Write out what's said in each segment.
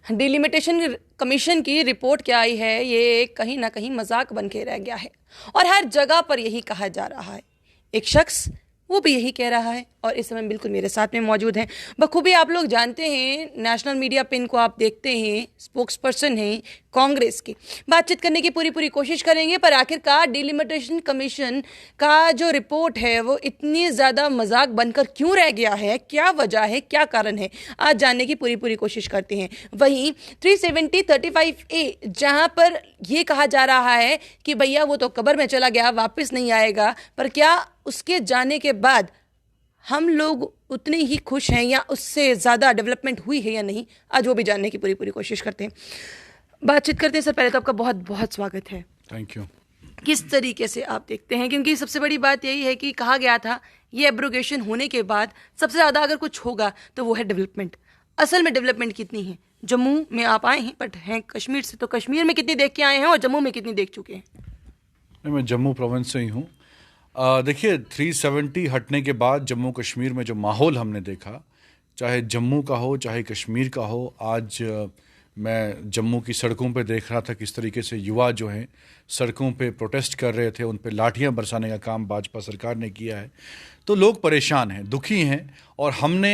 Delimitation commission की report क्या आई है, ये कहीं ना कहीं मजाक बन के रह गया है और हर जगह पर यही कहा जा रहा है। एक शख्स वो भी यही कह रहा है और इस समय बिल्कुल मेरे साथ में मौजूद हैं। बखूबी आप लोग जानते हैं, नेशनल मीडिया पे इनको आप देखते हैं, स्पोक्स पर्सन हैं कांग्रेस की। बातचीत करने की पूरी पूरी कोशिश करेंगे, पर आखिरकार डिलिमिटेशन कमीशन का जो रिपोर्ट है वो इतनी ज़्यादा मजाक बनकर क्यों रह गया है, क्या वजह है, क्या कारण है, आज जानने की पूरी पूरी कोशिश करते हैं। वहीं 370-35A जहाँ पर ये कहा जा रहा है कि भैया वो तो कब्र में चला गया, वापस नहीं आएगा, पर क्या उसके जाने के बाद हम लोग उतने ही खुश हैं या उससे ज़्यादा डेवलपमेंट हुई है या नहीं, आज वो भी जानने की पूरी पूरी कोशिश करते हैं। बातचीत करते हैं। सर, पहले तो आपका बहुत बहुत स्वागत है। Thank you. किस तरीके से आप देखते हैं, क्योंकि सबसे बड़ी बात यही है कि कहा गया था ये एब्रोगेशन होने के बाद सबसे ज़्यादा अगर कुछ होगा तो वो है डेवलपमेंट। असल में डेवलपमेंट कितनी है? जम्मू में आप आए हैं बट हैं कश्मीर से, तो कश्मीर में कितनी देख के आए हैं और जम्मू में कितनी देख चुके हैं? मैं जम्मू प्रोविंस से ही हूँ। देखिए, 370 हटने के बाद जम्मू कश्मीर में जो माहौल हमने देखा, चाहे जम्मू का हो चाहे कश्मीर का हो, आज मैं जम्मू की सड़कों पे देख रहा था किस तरीके से युवा जो हैं सड़कों पे प्रोटेस्ट कर रहे थे, उन पे लाठियां बरसाने का काम भाजपा सरकार ने किया है। तो लोग परेशान हैं, दुखी हैं, और हमने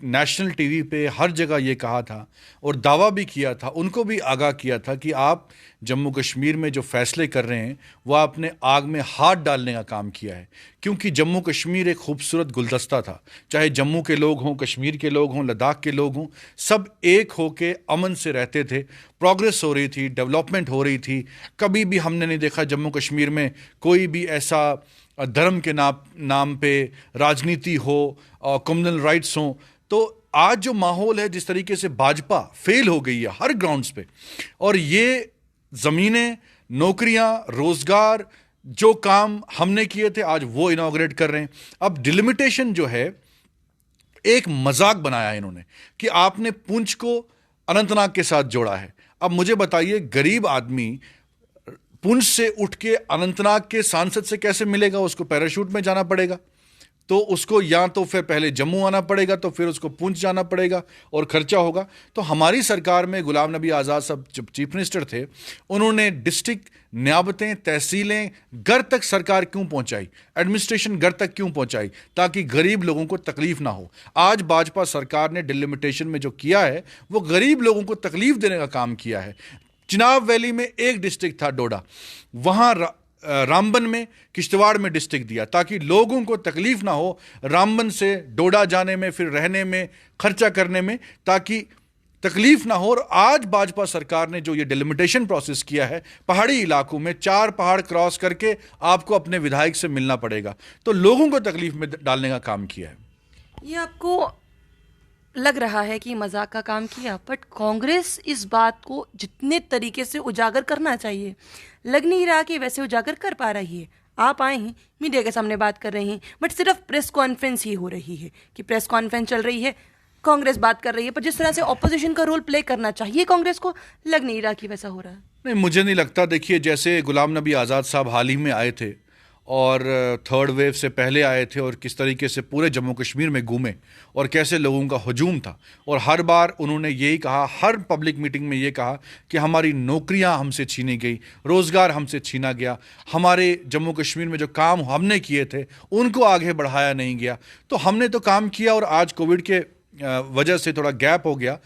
नेशनल टीवी पे हर जगह ये कहा था और दावा भी किया था, उनको भी आगाह किया था कि आप जम्मू कश्मीर में जो फैसले कर रहे हैं वो आपने आग में हाथ डालने का काम किया है। क्योंकि जम्मू कश्मीर एक खूबसूरत गुलदस्ता था, चाहे जम्मू के लोग हों, कश्मीर के लोग हों, लद्दाख के लोग हों, सब एक होके अमन से रहते थे, प्रोग्रेस हो रही थी, डेवलपमेंट हो रही थी। कभी भी हमने नहीं देखा जम्मू कश्मीर में कोई भी ऐसा धर्म के नाम पे राजनीति हो और कम्युनल राइट्स हो। तो आज जो माहौल है, जिस तरीके से भाजपा फेल हो गई है हर ग्राउंड्स पे, और ये ज़मीनें, नौकरियां, रोजगार, जो काम हमने किए थे आज वो इनॉग्रेट कर रहे हैं। अब डिलिमिटेशन जो है एक मजाक बनाया है इन्होंने कि आपने पुंछ को अनंतनाग के साथ जोड़ा है। अब मुझे बताइए, गरीब आदमी पुंछ से उठ के अनंतनाग के सांसद से कैसे मिलेगा? उसको पैराशूट में जाना पड़ेगा, तो उसको या तो फिर पहले जम्मू आना पड़ेगा, तो फिर उसको पुंछ जाना पड़ेगा और खर्चा होगा। तो हमारी सरकार में गुलाम नबी आज़ाद साहब जब चीफ मिनिस्टर थे, उन्होंने डिस्ट्रिक्ट, न्याबतें, तहसीलें घर तक सरकार क्यों पहुंचाई, एडमिनिस्ट्रेशन घर तक क्यों पहुंचाई, ताकि गरीब लोगों को तकलीफ ना हो। आज भाजपा सरकार ने डिलिमिटेशन में जो किया है वो गरीब लोगों को तकलीफ देने का काम किया है। चिनाब वैली में एक डिस्ट्रिक्ट था डोडा, वहां रामबन में, किश्तवाड़ में डिस्ट्रिक्ट दिया ताकि लोगों को तकलीफ ना हो रामबन से डोडा जाने में, फिर रहने में, खर्चा करने में, ताकि तकलीफ ना हो। और आज भाजपा सरकार ने जो ये डिलिमिटेशन प्रोसेस किया है, पहाड़ी इलाकों में 4 पहाड़ क्रॉस करके आपको अपने विधायक से मिलना पड़ेगा, तो लोगों को तकलीफ में डालने का काम किया है। ये आपको लग रहा है कि मजाक का काम किया, बट कांग्रेस इस बात को जितने तरीके से उजागर करना चाहिए, लग नहीं रहा कि वैसे उजागर कर पा रही है। आप आए हैं, मीडिया के सामने बात कर रहे हैं, बट सिर्फ प्रेस कॉन्फ्रेंस ही हो रही है कि प्रेस कॉन्फ्रेंस चल रही है, कांग्रेस बात कर रही है, पर जिस तरह से ऑपोजिशन का रोल प्ले करना चाहिए कांग्रेस को, लग नहीं रहा कि वैसा हो रहा है। नहीं, मुझे नहीं लगता। देखिए, जैसे गुलाम नबी आज़ाद साहब हाल ही में आए थे और थर्ड वेव से पहले आए थे, और किस तरीके से पूरे जम्मू कश्मीर में घूमे और कैसे लोगों का हजूम था, और हर बार उन्होंने यही कहा, हर पब्लिक मीटिंग में ये कहा कि हमारी नौकरियां हमसे छीनी गई, रोज़गार हमसे छीना गया, हमारे जम्मू कश्मीर में जो काम हमने किए थे उनको आगे बढ़ाया नहीं गया। तो हमने तो काम किया, और आज कोविड के वजह से थोड़ा गैप हो गया,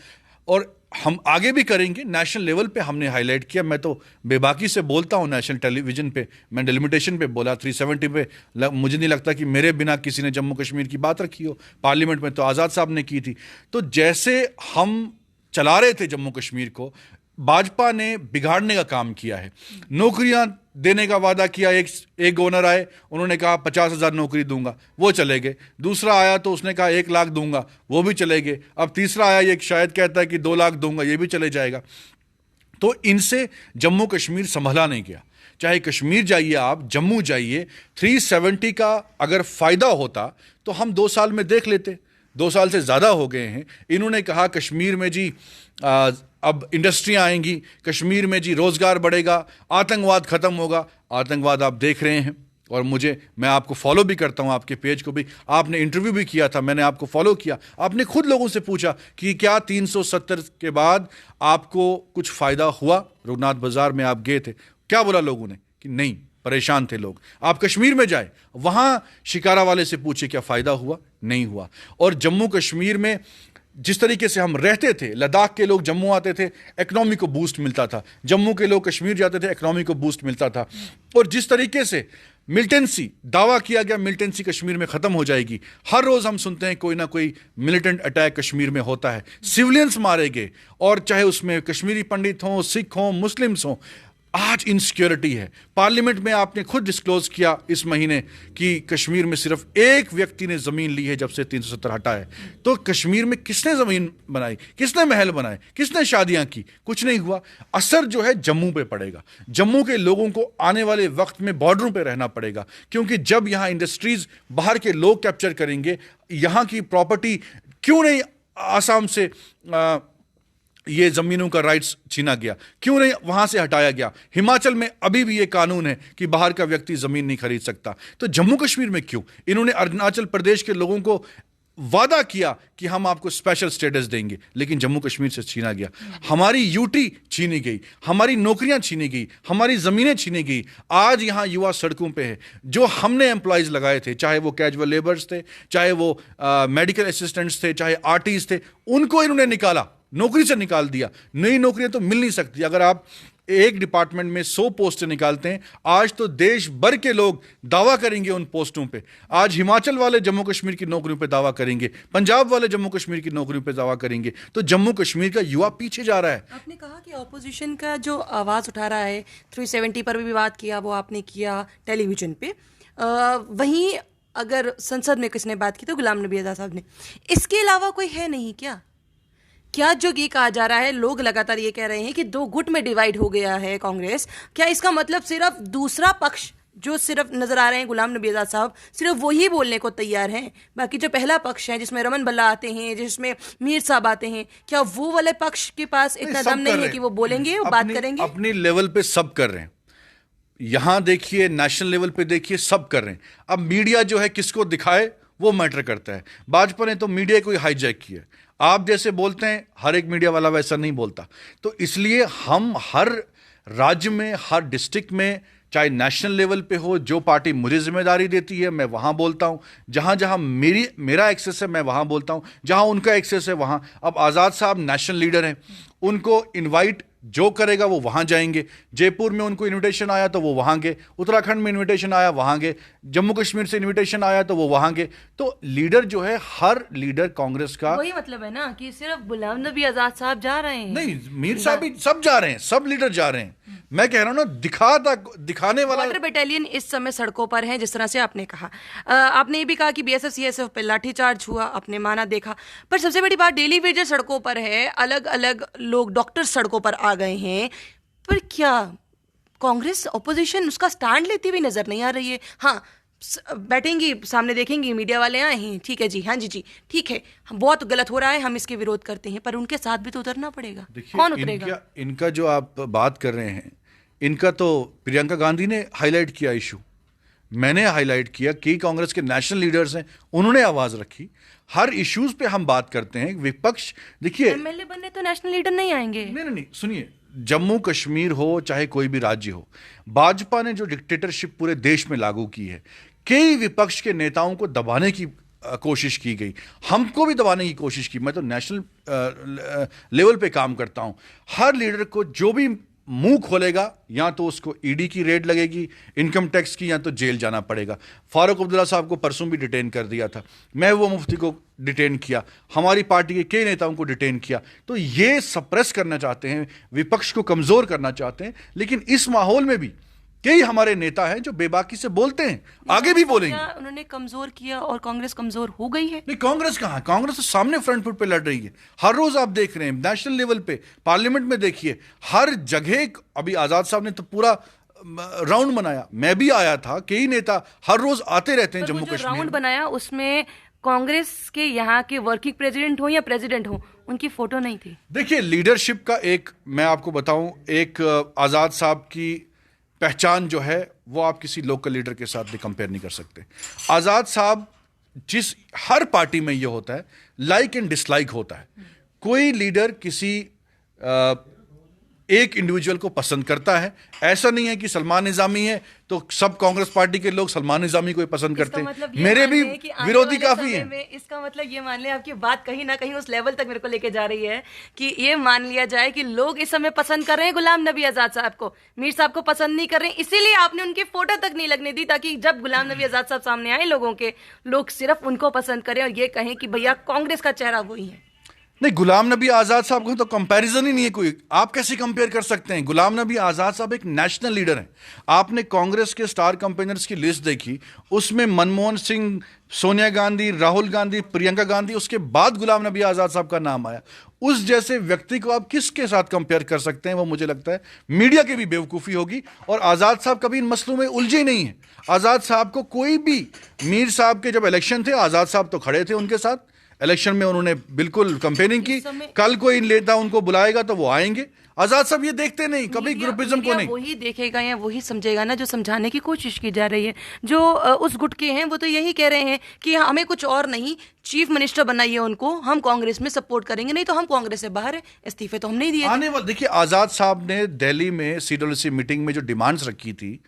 और हम आगे भी करेंगे। नेशनल लेवल पे हमने हाईलाइट किया, मैं तो बेबाकी से बोलता हूँ नेशनल टेलीविजन पे, मैं डिलिमिटेशन पे बोला, 370 पे मुझे नहीं लगता कि मेरे बिना किसी ने जम्मू कश्मीर की बात रखी हो। पार्लियामेंट में तो आज़ाद साहब ने की थी। तो जैसे हम चला रहे थे जम्मू कश्मीर को, भाजपा ने बिगाड़ने का काम किया है। नौकरियां देने का वादा किया, एक गवर्नर आए, उन्होंने कहा 50,000 नौकरी दूंगा, वो चले गए। दूसरा आया तो उसने कहा 1 लाख दूंगा, वो भी चले गए। अब तीसरा आया, ये शायद कहता है कि 2 लाख दूंगा, ये भी चले जाएगा। तो इनसे जम्मू कश्मीर संभला नहीं गया। चाहे कश्मीर जाइए आप, जम्मू जाइए, 370 का अगर फायदा होता तो हम 2 साल में देख लेते। 2 साल से ज़्यादा हो गए हैं। इन्होंने कहा कश्मीर में जी अब इंडस्ट्रियां आएंगी, कश्मीर में जी रोज़गार बढ़ेगा, आतंकवाद ख़त्म होगा। आतंकवाद आप देख रहे हैं, और मैं आपको फॉलो भी करता हूं, आपके पेज को भी, आपने इंटरव्यू भी किया था, मैंने आपको फॉलो किया, आपने खुद लोगों से पूछा कि क्या 370 के बाद आपको कुछ फायदा हुआ? रघुनाथ बाजार में आप गए थे, क्या बोला लोगों ने? कि नहीं, परेशान थे लोग। आप कश्मीर में जाए, वहां शिकारा वाले से पूछे क्या फायदा हुआ? नहीं हुआ। और जम्मू कश्मीर में जिस तरीके से हम रहते थे, लद्दाख के लोग जम्मू आते थे, इकोनॉमी को बूस्ट मिलता था, जम्मू के लोग कश्मीर जाते थे, इकोनॉमी को बूस्ट मिलता था। और जिस तरीके से मिलिटेंसी दावा किया गया, मिलिटेंसी कश्मीर में खत्म हो जाएगी, हर रोज हम सुनते हैं कोई ना कोई मिलिटेंट अटैक कश्मीर में होता है, सिविलियंस मारे गए, और चाहे उसमें कश्मीरी पंडित हों, सिख हों, मुस्लिम्स हों। आज इनसिक्योरिटी है। पार्लियामेंट में आपने खुद डिस्क्लोज किया इस महीने कि कश्मीर में सिर्फ एक व्यक्ति ने जमीन ली है जब से 370 हटा है। तो कश्मीर में किसने जमीन बनाई, किसने महल बनाए, किसने शादियां की? कुछ नहीं हुआ। असर जो है जम्मू पे पड़ेगा। जम्मू के लोगों को आने वाले वक्त में बॉर्डरों पे रहना पड़ेगा, क्योंकि जब यहां इंडस्ट्रीज बाहर के लोग कैप्चर करेंगे, यहां की प्रॉपर्टी क्यों नहीं आसाम से ये जमीनों का राइट्स छीना गया, क्यों नहीं वहां से हटाया गया? हिमाचल में अभी भी ये कानून है कि बाहर का व्यक्ति जमीन नहीं खरीद सकता। तो जम्मू कश्मीर में क्यों? इन्होंने अरुणाचल प्रदेश के लोगों को वादा किया कि हम आपको स्पेशल स्टेटस देंगे, लेकिन जम्मू कश्मीर से छीना गया। हमारी यूटी छीनी गई, हमारी नौकरियां छीनी गई, हमारी जमीनें छीनी गई। आज यहां युवा सड़कों पे है। जो हमने एम्प्लॉयज लगाए थे, चाहे वो कैजुअल लेबर्स थे, चाहे वो मेडिकल असिस्टेंट्स थे, चाहे आर्टिस्ट थे, उनको इन्होंने निकाला, नौकरी से निकाल दिया। नई नौकरियां तो मिल नहीं सकती। अगर आप एक डिपार्टमेंट में 100 पोस्टें निकालते हैं, आज तो देश भर के लोग दावा करेंगे उन पोस्टों पे। आज हिमाचल वाले जम्मू कश्मीर की नौकरियों पे दावा करेंगे, पंजाब वाले जम्मू कश्मीर की नौकरियों पे दावा करेंगे। तो जम्मू कश्मीर का युवा पीछे जा रहा है। आपने कहा कि ऑपोजिशन का जो आवाज उठा रहा है, 370 पर भी बात किया, वो आपने किया टेलीविजन पे। वहीं अगर संसद में किसने बात की तो गुलाम नबी आज़ाद साहब ने। इसके अलावा कोई है नहीं क्या जो ये कहा जा रहा है, लोग लगातार ये कह रहे हैं कि 2 गुट में डिवाइड हो गया है कांग्रेस, क्या इसका मतलब सिर्फ दूसरा पक्ष जो सिर्फ नजर आ रहे हैं गुलाम नबी आज़ाद साहब, सिर्फ वही बोलने को तैयार हैं, बाकी जो पहला पक्ष है जिसमें रमन भल्ला आते हैं, जिसमें मीर साहब आते हैं, क्या वो वाले पक्ष के पास इतना दम नहीं है कि वो बोलेंगे, वो बात करेंगे? अपनी लेवल पे सब कर रहे हैं। यहां देखिए, नेशनल लेवल पे देखिए, सब कर रहे हैं। अब मीडिया जो है किसको दिखाए वो मैटर करता है। भाजपा ने तो मीडिया को हाईजैक किया। आप जैसे बोलते हैं, हर एक मीडिया वाला वैसा नहीं बोलता। तो इसलिए हम हर राज्य में, हर डिस्ट्रिक्ट में, चाहे नेशनल लेवल पे हो, जो पार्टी मुझे जिम्मेदारी देती है मैं वहां बोलता हूं। जहां जहां मेरा एक्सेस है मैं वहां बोलता हूं, जहां उनका एक्सेस है वहां। अब आज़ाद साहब नेशनल लीडर हैं, उनको इनवाइट जो करेगा वो वहां जाएंगे। जयपुर में उनको इनविटेशन आया तो वो वहां गए, उत्तराखंड में इनविटेशन आया वहां गए, जम्मू कश्मीर से इनविटेशन आया तो वो वहां गए। तो लीडर जो है, हर लीडर कांग्रेस का, वही मतलब है ना कि सिर्फ गुलाम नबी आज़ाद साहब जा रहे हैं, नहीं, मीर साहब भी सब जा रहे हैं, सब लीडर जा रहे हैं। मैं कह रहा हूं ना, दिखाने वाला। बॉर्डर बटालियन इस समय सड़कों पर है, जिस तरह से आपने कहा। आपने ये भी कहा कि बीएसएफ सीएसएफ पे लाठीचार्ज हुआ, आपने माना, देखा। पर सबसे बड़ी बात, डेली वेजर सड़कों पर है, अलग अलग लोग, डॉक्टर सड़कों पर आ गए हैं। पर क्या कांग्रेस ऑपोजिशन उसका स्टैंड लेती हुई नजर नहीं आ रही है? हाँ, बैठेंगी सामने, देखेंगी मीडिया वाले आए हैं, ठीक है जी, हाँ जी ठीक है, बहुत गलत हो रहा है, हम इसके विरोध करते हैं, पर उनके साथ भी तो उतरना पड़ेगा। कौन उतरेगा? इनका जो आप बात कर रहे हैं, इनका तो प्रियंका गांधी ने हाईलाइट किया इशू, मैंने हाईलाइट किया कि कांग्रेस के नेशनल लीडर्स हैं, उन्होंने आवाज रखी। हर इश्यूज पे हम बात करते हैं। विपक्ष, देखिए, एमएलए बनने तो नेशनल लीडर नहीं आएंगे। नहीं, सुनिए, जम्मू कश्मीर हो चाहे कोई भी राज्य हो, भाजपा ने जो डिक्टेटरशिप पूरे देश में लागू की है, कई विपक्ष के नेताओं को दबाने की कोशिश की गई, हमको भी दबाने की कोशिश की। मैं तो नेशनल लेवल पे काम करता हूं। हर लीडर को जो भी मुंह खोलेगा, या तो उसको ईडी की रेड लगेगी, इनकम टैक्स की, या तो जेल जाना पड़ेगा। फारूक अब्दुल्ला साहब को परसों भी डिटेन कर दिया था, महबूबा मुफ्ती को डिटेन किया, हमारी पार्टी के कई नेताओं को डिटेन किया। तो ये सप्रेस करना चाहते हैं, विपक्ष को कमजोर करना चाहते हैं। लेकिन इस माहौल में भी कई हमारे नेता हैं जो बेबाकी से बोलते हैं, आगे भी बोलेंगे। उन्होंने कमजोर किया और कांग्रेस कमजोर हो गई है? नहीं, कांग्रेस कहां? कांग्रेस तो सामने फ्रंट फुट पे लड़ रही है। हर रोज आप देख रहे हैं, नेशनल लेवल पे, पार्लियामेंट में देखिए, हर जगह। अभी आजाद साहब ने तो पूरा राउंड बनाया, मैं भी आया था। कई नेता हर रोज आते रहते हैं जम्मू कश्मीर। राउंड बनाया, उसमें कांग्रेस के यहाँ के वर्किंग प्रेसिडेंट हो या प्रेसिडेंट हो, उनकी फोटो नहीं थी। देखिए, लीडरशिप का एक, मैं आपको बताऊं, एक आजाद साहब की पहचान जो है वो आप किसी लोकल लीडर के साथ भी कंपेयर नहीं कर सकते। आज़ाद साहब, जिस हर पार्टी में ये होता है, लाइक एंड डिसलाइक होता है। कोई लीडर किसी एक इंडिविजुअल को पसंद करता है। ऐसा नहीं है कि सलमान निजामी है तो सब कांग्रेस पार्टी के लोग सलमान निजामी को ही पसंद करते हैं। मतलब मेरे भी विरोधी काफी हैं। इसका मतलब ये मान ले, आपकी बात कहीं ना कहीं उस लेवल तक मेरे को लेके जा रही है कि ये मान लिया जाए कि लोग इस समय पसंद कर रहे हैं गुलाम नबी आजाद साहब को, मीर साहब को पसंद नहीं कर रहे हैं, इसीलिए आपने उनकी फोटो तक नहीं लगने दी, ताकि जब गुलाम नबी आजाद साहब सामने आए लोगों के, लोग सिर्फ उनको पसंद करें और ये कहें कि भैया कांग्रेस का चेहरा वही है। नहीं, गुलाम नबी आजाद साहब को तो कंपैरिजन ही नहीं है कोई। आप कैसे कंपेयर कर सकते हैं? गुलाम नबी आजाद साहब एक नेशनल लीडर हैं। आपने कांग्रेस के स्टार कैंपेनर्स की लिस्ट देखी, उसमें मनमोहन सिंह, सोनिया गांधी, राहुल गांधी, प्रियंका गांधी, उसके बाद गुलाम नबी आजाद साहब का नाम आया। उस जैसे व्यक्ति को आप किसके साथ कंपेयर कर सकते हैं? वो मुझे लगता है मीडिया की भी बेवकूफ़ी होगी। और आज़ाद साहब कभी इन मसलों में उलझे नहीं है। आज़ाद साहब को कोई भी, मीर साहब के जब इलेक्शन थे, आज़ाद साहब तो खड़े थे उनके साथ इलेक्शन में, उन्होंने बिल्कुल कंपेयरिंग की। कल कोई नेता उनको बुलाएगा तो वो आएंगे। आजाद साहब ये देखते नहीं, कभी ग्रुपिज्म को नहीं। वही देखेगा या वही समझेगा ना जो समझाने की कोशिश की जा रही है। जो उस गुट के हैं वो तो यही कह रहे हैं कि हमें कुछ और नहीं, चीफ मिनिस्टर बनाइए उनको, हम कांग्रेस में सपोर्ट करेंगे, नहीं तो हम कांग्रेस से बाहर है, इस्तीफे तो हम नहीं दिए। आने वाले देखिए, आजाद साहब ने दिल्ली में CWC मीटिंग में जो डिमांड्स रखी थी,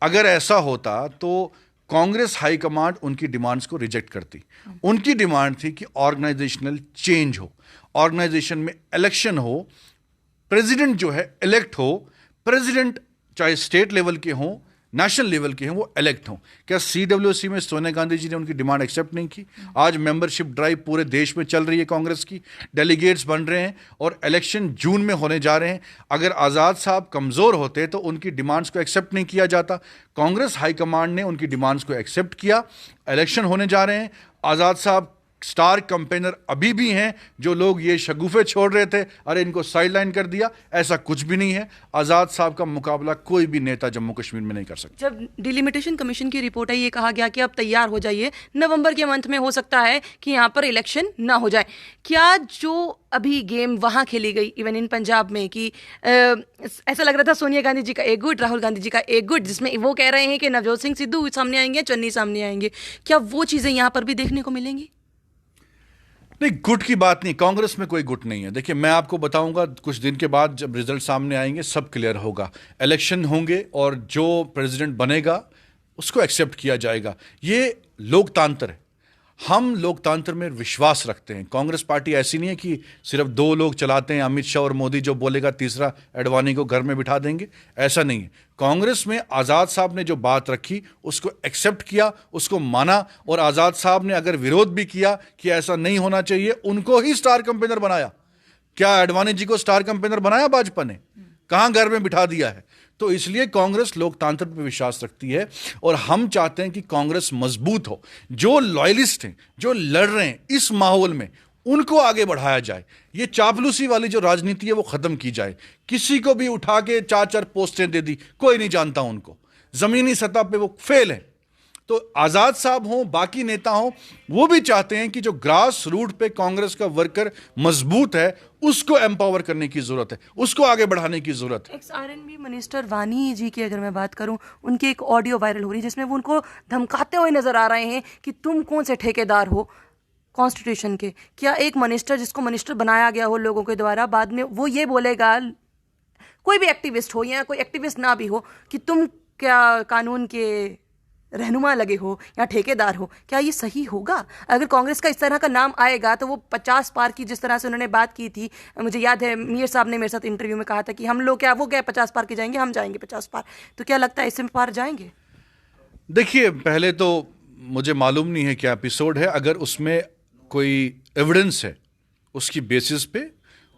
अगर ऐसा होता तो कांग्रेस हाईकमांड उनकी डिमांड्स को रिजेक्ट करती। उनकी डिमांड थी कि ऑर्गेनाइजेशनल चेंज हो, ऑर्गेनाइजेशन में इलेक्शन हो, प्रेसिडेंट जो है इलेक्ट हो, प्रेसिडेंट चाहे स्टेट लेवल के हों, नेशनल लेवल के हैं, वो इलेक्ट हों। क्या CWC में सोनिया गांधी जी ने उनकी डिमांड एक्सेप्ट नहीं की? आज मेंबरशिप ड्राइव पूरे देश में चल रही है कांग्रेस की, डेलीगेट्स बन रहे हैं और इलेक्शन जून में होने जा रहे हैं। अगर आज़ाद साहब कमज़ोर होते तो उनकी डिमांड्स को एक्सेप्ट नहीं किया जाता। कांग्रेस हाईकमांड ने उनकी डिमांड्स को एक्सेप्ट किया, इलेक्शन होने जा रहे हैं। आज़ाद साहब स्टार कंपेनर अभी भी हैं। जो लोग ये शगुफे छोड़ रहे थे, अरे इनको साइडलाइन कर दिया, ऐसा कुछ भी नहीं है। आज़ाद साहब का मुकाबला कोई भी नेता जम्मू कश्मीर में नहीं कर सकता। जब डिलिमिटेशन कमीशन की रिपोर्ट आई, ये कहा गया कि अब तैयार हो जाइए, नवंबर के मंथ में हो सकता है कि यहाँ पर इलेक्शन ना हो जाए। क्या जो अभी गेम वहाँ खेली गई, इवन इन पंजाब में, कि ऐसा लग रहा था सोनिया गांधी जी का एक गुट, राहुल गांधी जी का एक गुट, जिसमें वो कह रहे हैं कि नवजोत सिंह सिद्धू सामने आएंगे, चन्नी सामने आएंगे, क्या वो चीज़ें यहाँ पर भी देखने को मिलेंगी? नहीं, गुट की बात नहीं, कांग्रेस में कोई गुट नहीं है। देखिए, मैं आपको बताऊंगा, कुछ दिन के बाद जब रिजल्ट सामने आएंगे सब क्लियर होगा। इलेक्शन होंगे और जो प्रेसिडेंट बनेगा उसको एक्सेप्ट किया जाएगा। ये लोकतंत्र है, हम लोकतंत्र में विश्वास रखते हैं। कांग्रेस पार्टी ऐसी नहीं है कि सिर्फ 2 लोग चलाते हैं, अमित शाह और मोदी, जो बोलेगा तीसरा एडवाणी को घर में बिठा देंगे, ऐसा नहीं है। कांग्रेस में आज़ाद साहब ने जो बात रखी उसको एक्सेप्ट किया, उसको माना, और आज़ाद साहब ने अगर विरोध भी किया कि ऐसा नहीं होना चाहिए, उनको ही स्टार कैंपेनर बनाया। क्या एडवाणी जी को स्टार कैंपेनर बनाया भाजपा ने? कहां घर में बिठा दिया है? तो इसलिए कांग्रेस लोकतंत्र पर विश्वास रखती है और हम चाहते हैं कि कांग्रेस मजबूत हो। जो लॉयलिस्ट हैं, जो लड़ रहे हैं इस माहौल में, उनको आगे बढ़ाया जाए। ये चापलूसी वाली जो राजनीति है वो खत्म की जाए। किसी को भी उठा के 4-4 पोस्टें दे दी, कोई नहीं जानता उनको, जमीनी सतह पे वो फेल है। तो आज़ाद साहब हों, बाकी नेता हों, वो भी चाहते हैं कि जो ग्रास रूट पे कांग्रेस का वर्कर मजबूत है उसको एम्पावर करने की जरूरत है, उसको आगे बढ़ाने की जरूरत है। एक्स-RNB मिनिस्टर वानी जी की अगर मैं बात करूं, उनकी एक ऑडियो वायरल हो रही है जिसमें वो उनको धमकाते हुए नजर आ रहे हैं कि तुम कौन से ठेकेदार हो कॉन्स्टिट्यूशन के। क्या एक मिनिस्टर जिसको मिनिस्टर बनाया गया हो लोगों के द्वारा, बाद में वो ये बोलेगा, कोई भी एक्टिविस्ट हो या कोई एक्टिविस्ट ना भी हो, कि तुम क्या कानून के रहनुमा लगे हो या ठेकेदार हो? क्या ये सही होगा? अगर कांग्रेस का इस तरह का नाम आएगा तो वो 50 पार की, जिस तरह से उन्होंने बात की थी, मुझे याद है मीर साहब ने मेरे साथ इंटरव्यू में कहा था कि हम लोग क्या, वो क्या 50 पार के जाएंगे, हम जाएंगे 50 पार। तो क्या लगता है इससे पार जाएंगे? देखिए, पहले तो मुझे मालूम नहीं है क्या एपिसोड है। अगर उसमें कोई एविडेंस है, उसकी बेसिस पे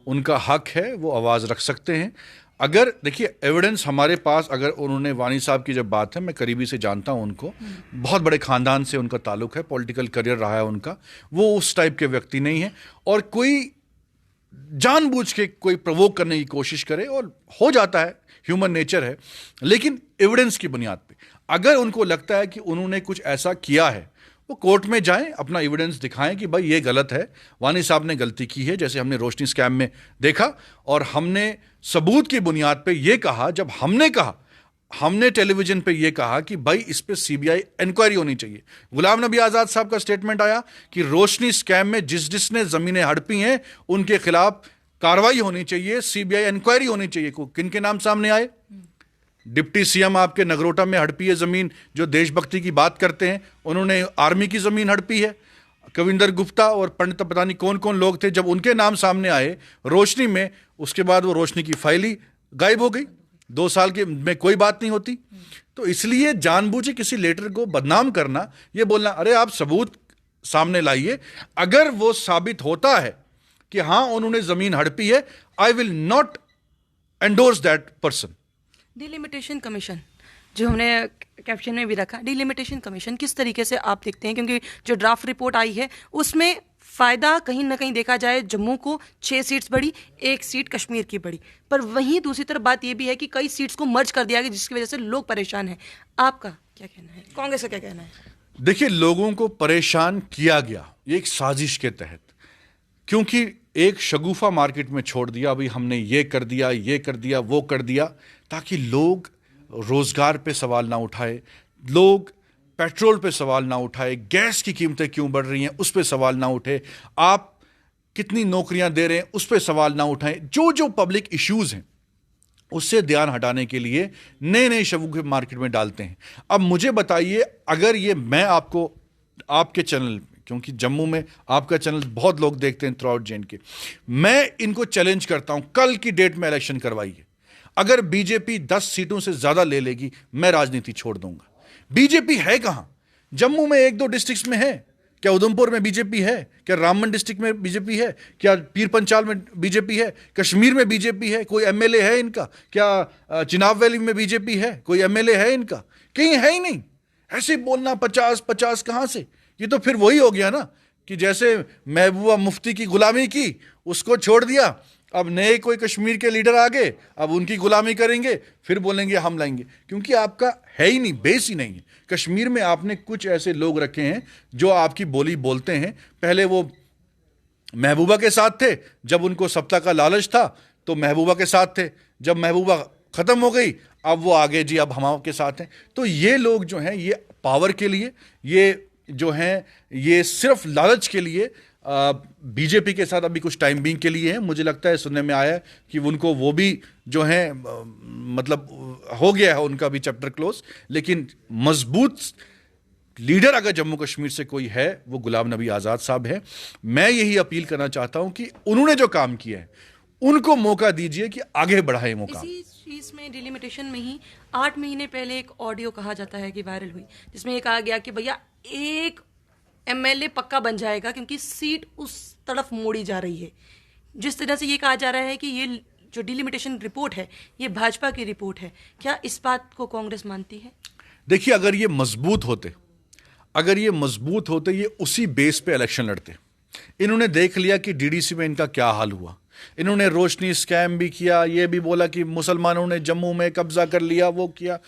उनका हक है, वो आवाज़ रख सकते हैं। अगर देखिए एविडेंस हमारे पास, अगर उन्होंने, वानी साहब की जब बात है, मैं करीबी से जानता हूं उनको, बहुत बड़े खानदान से उनका ताल्लुक है, पॉलिटिकल करियर रहा है उनका, वो उस टाइप के व्यक्ति नहीं है। और कोई जानबूझ के कोई प्रवोक करने की कोशिश करे, और हो जाता है, ह्यूमन नेचर है, लेकिन एविडेंस की बुनियाद पे अगर उनको लगता है कि उन्होंने कुछ ऐसा किया है, वो कोर्ट में जाएं, अपना एविडेंस दिखाएं कि भाई ये गलत है, वानी साहब ने गलती की है, जैसे हमने रोशनी स्कैम में देखा। और हमने सबूत की बुनियाद पे ये कहा, जब हमने कहा हमने टेलीविजन पे ये कहा कि भाई इस पे सीबीआई इंक्वायरी होनी चाहिए। गुलाम नबी आज़ाद साहब का स्टेटमेंट आया कि रोशनी स्कैम में जिसने ज़मीनें हड़पी हैं उनके खिलाफ कार्रवाई होनी चाहिए, सीबीआई इंक्वायरी होनी चाहिए। किन के नाम सामने आए? डिप्टी सीएम आपके नगरोटा में हड़पी है ज़मीन, जो देशभक्ति की बात करते हैं, उन्होंने आर्मी की ज़मीन हड़पी है। कविंदर गुप्ता और पंडित पता नहीं कौन कौन लोग थे, जब उनके नाम सामने आए रोशनी में, उसके बाद वो रोशनी की फाइल ही गायब हो गई। 2 साल के में कोई बात नहीं होती। तो इसलिए जानबूझे किसी लेटर को बदनाम करना, ये बोलना अरे आप सबूत सामने लाइए। अगर वो साबित होता है कि हाँ उन्होंने जमीन हड़पी है, I will not endorse that person. Delimitation commission जो हमने कैप्शन में भी रखा, डिलिमिटेशन कमीशन किस तरीके से आप देखते हैं? क्योंकि जो ड्राफ्ट रिपोर्ट आई है उसमें फ़ायदा कहीं ना कहीं देखा जाए जम्मू को 6 सीट्स बढ़ी, 1 सीट कश्मीर की बढ़ी, पर वहीं दूसरी तरफ बात यह भी है कि कई सीट्स को मर्ज कर दिया गया जिसकी वजह से लोग परेशान हैं। आपका क्या कहना है, कांग्रेस का क्या कहना है? देखिए, लोगों को परेशान किया गया ये एक साजिश के तहत, क्योंकि एक शगुफा मार्केट में छोड़ दिया, अभी हमने ये कर दिया, ये कर दिया, वो कर दिया, ताकि लोग रोजगार पे सवाल ना उठाए, लोग पेट्रोल पे सवाल ना उठाए, गैस की कीमतें क्यों बढ़ रही हैं उस पे सवाल ना उठे, आप कितनी नौकरियां दे रहे हैं उस पे सवाल ना उठाएं। जो जो पब्लिक इश्यूज हैं उससे ध्यान हटाने के लिए नए नए शगुफे मार्केट में डालते हैं। अब मुझे बताइए, अगर ये मैं आपको आपके चैनल, क्योंकि जम्मू में आपका चैनल बहुत लोग देखते हैं थ्रू आउट जे.एंड.के, मैं इनको चैलेंज करता हूं, कल की डेट में इलेक्शन करवाइए। अगर बीजेपी 10 सीटों से ज्यादा ले लेगी, मैं राजनीति छोड़ दूंगा। बीजेपी है कहां? जम्मू में 1-2 डिस्ट्रिक्ट्स में है क्या? उधमपुर में बीजेपी है क्या? रामबन डिस्ट्रिक्ट में बीजेपी है क्या? पीर पंचाल में बीजेपी है? कश्मीर में बीजेपी है? कोई एमएलए है इनका क्या? चिनाब वैली में बीजेपी है? कोई एमएलए है इनका? कहीं है ही नहीं। ऐसे बोलना 50-50 कहां से? ये तो फिर वही हो गया ना कि जैसे महबूबा मुफ्ती की गुलामी की, उसको छोड़ दिया, अब नए कोई कश्मीर के लीडर आ गए, अब उनकी गुलामी करेंगे, फिर बोलेंगे हम लाएंगे, क्योंकि आपका है ही नहीं, बेस ही नहीं है। कश्मीर में आपने कुछ ऐसे लोग रखे हैं जो आपकी बोली बोलते हैं। पहले वो महबूबा के साथ थे, जब उनको सत्ता का लालच था तो महबूबा के साथ थे, जब महबूबा खत्म हो गई अब वो आगे जी अब हम के साथ हैं। तो ये लोग जो हैं ये पावर के लिए, ये जो हैं ये सिर्फ लालच के लिए बीजेपी के साथ अभी कुछ टाइम बीइंग के लिए है। मुझे लगता है, सुनने में आया है कि उनको वो भी जो है मतलब हो गया है उनका भी चैप्टर क्लोज। लेकिन मजबूत लीडर अगर जम्मू कश्मीर से कोई है वो गुलाम नबी आज़ाद साहब है। मैं यही अपील करना चाहता हूं कि उन्होंने जो काम किया है उनको मौका दीजिए कि आगे बढ़ाए मौका। इसी चीज में डिलिमिटेशन में ही 8 महीने पहले एक ऑडियो कहा जाता है कि वायरल हुई, जिसमें ये कहा गया कि भैया एक एमएलए पक्का बन जाएगा क्योंकि सीट उस तरफ मोड़ी जा रही है। जिस तरह से ये कहा जा रहा है कि ये जो डिलिमिटेशन रिपोर्ट है ये भाजपा की रिपोर्ट है, क्या इस बात को कांग्रेस मानती है? देखिए, अगर ये मजबूत होते ये उसी बेस पे इलेक्शन लड़ते। इन्होंने देख लिया कि डीडीसी में इनका क्या हाल हुआ, इन्होंने रोशनी स्कैम भी किया, ये भी बोला कि मुसलमानों ने जम्मू में कब्जा कर लिया, वो किया,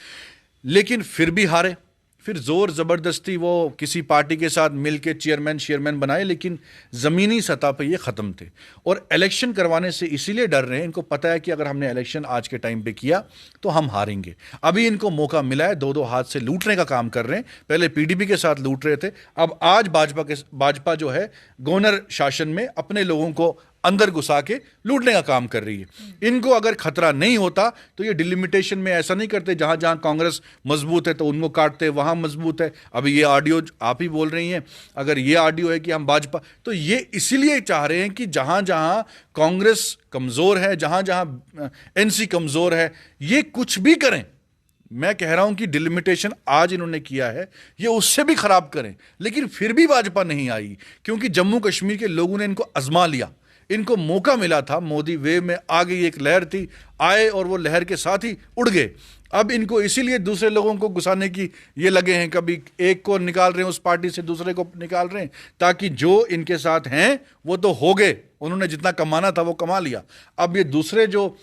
लेकिन फिर भी हारे। फिर जोर जबरदस्ती वो किसी पार्टी के साथ मिलके चेयरमैन बनाए, लेकिन जमीनी सतह पे ये खत्म थे। और इलेक्शन करवाने से इसीलिए डर रहे हैं, इनको पता है कि अगर हमने इलेक्शन आज के टाइम पे किया तो हम हारेंगे। अभी इनको मौका मिला है, 2-2 हाथ से लूटने का काम कर रहे हैं। पहले पीडीपी के साथ लूट रहे थे, अब आज भाजपा जो है गवर्नर शासन में अपने लोगों को अंदर घुसा के लूटने का काम कर रही है। इनको अगर खतरा नहीं होता तो ये डिलिमिटेशन में ऐसा नहीं करते, जहां जहां कांग्रेस मजबूत है तो उनको काटते, वहां मजबूत है। अभी ये ऑडियो आप ही बोल रही हैं, अगर ये ऑडियो है कि हम भाजपा, तो ये इसीलिए चाह रहे हैं कि जहां जहां कांग्रेस कमजोर है, जहां जहां एनसी कमजोर है, ये कुछ भी करें। मैं कह रहा हूं कि डिलिमिटेशन आज इन्होंने किया है, ये उससे भी खराब करें, लेकिन फिर भी भाजपा नहीं आई, क्योंकि जम्मू कश्मीर के लोगों ने इनको आजमा लिया, इनको मौका मिला था। मोदी वेव में आ गई एक लहर थी, आए और वो लहर के साथ ही उड़ गए। अब इनको इसीलिए दूसरे लोगों को घुसाने की ये लगे हैं, कभी एक को निकाल रहे हैं उस पार्टी से, दूसरे को निकाल रहे हैं, ताकि जो इनके साथ हैं वो तो हो गए, उन्होंने जितना कमाना था वो कमा लिया। अब ये दूसरे जो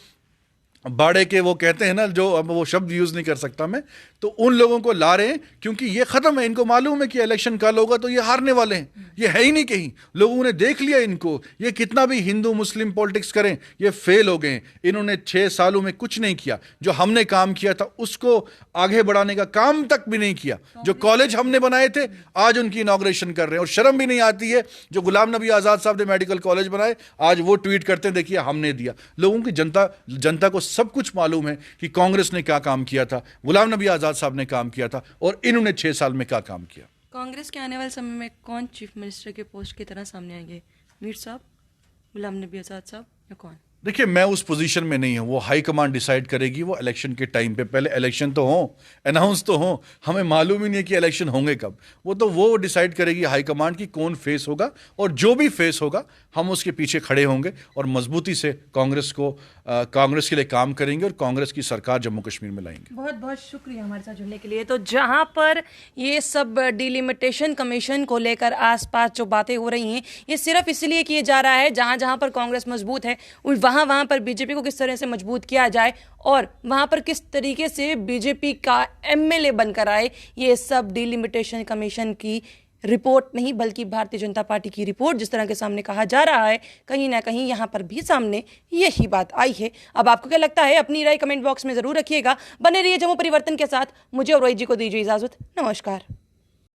बाड़े के, वो कहते हैं ना, जो अब वो शब्द यूज नहीं कर सकता मैं, तो उन लोगों को ला रहे हैं क्योंकि ये खत्म है, इनको मालूम है कि इलेक्शन कल होगा तो ये हारने वाले हैं, ये है ही नहीं कहीं, लोगों ने देख लिया इनको, ये कितना भी हिंदू मुस्लिम पॉलिटिक्स करें ये फेल हो गए। इन्होंने 6 सालों में कुछ नहीं किया, जो हमने काम किया था उसको आगे बढ़ाने का काम तक भी नहीं किया। जो कॉलेज हमने बनाए थे आज उनकी इनॉग्रेशन कर रहे हैं, और शर्म भी नहीं आती है। जो गुलाम नबी आजाद साहब ने मेडिकल कॉलेज बनाए आज वो ट्वीट करते हैं देखिए हमने दिया। लोगों की जनता को सब कुछ मालूम है कि कांग्रेस ने क्या काम किया था, गुलाम नबी आजाद साहब ने काम किया था, और इन्होंने 6 साल में क्या काम किया। कांग्रेस के आने वाले समय में कौन चीफ मिनिस्टर के पोस्ट की तरह सामने आएंगे? मीर साहब, गुलाम नबी आजाद साहब या कौन? देखिए मैं उस पोजीशन में नहीं हूं, वो हाई कमांड डिसाइड करेगी। वो इलेक्शन के टाइम पे, पहले इलेक्शन तो हो, अनाउंस तो हो, हमें मालूम ही नहीं है कि इलेक्शन होंगे कब। वो डिसाइड करेगी हाई कमांड की कौन फेस होगा, और जो भी फेस होगा हम उसके पीछे खड़े होंगे और मजबूती से कांग्रेस के लिए काम करेंगे और कांग्रेस की सरकार जम्मू कश्मीर में लाएंगे। बहुत बहुत शुक्रिया हमारे साथ जुड़ने के लिए। तो जहां पर ये सब डिलिमिटेशन कमीशन को लेकर आसपास जो बातें हो रही हैं, ये सिर्फ इसलिए किए जा रहा है जहां जहां पर कांग्रेस मजबूत है वहां पर बीजेपी को किस तरह से मजबूत किया जाए और वहां पर किस तरीके से बीजेपी का एमएलए बनकर आए। ये सब डिलिमिटेशन कमीशन की रिपोर्ट नहीं बल्कि भारतीय जनता पार्टी की रिपोर्ट जिस तरह के सामने कहा जा रहा है, कहीं ना कहीं यहां पर भी सामने यही बात आई है। अब आपको क्या लगता है अपनी राय कमेंट बॉक्स में जरूर रखिएगा। बने रहिए जम्मू परिवर्तन के साथ। मुझे और रोहित जी को दीजिए इजाजत। नमस्कार।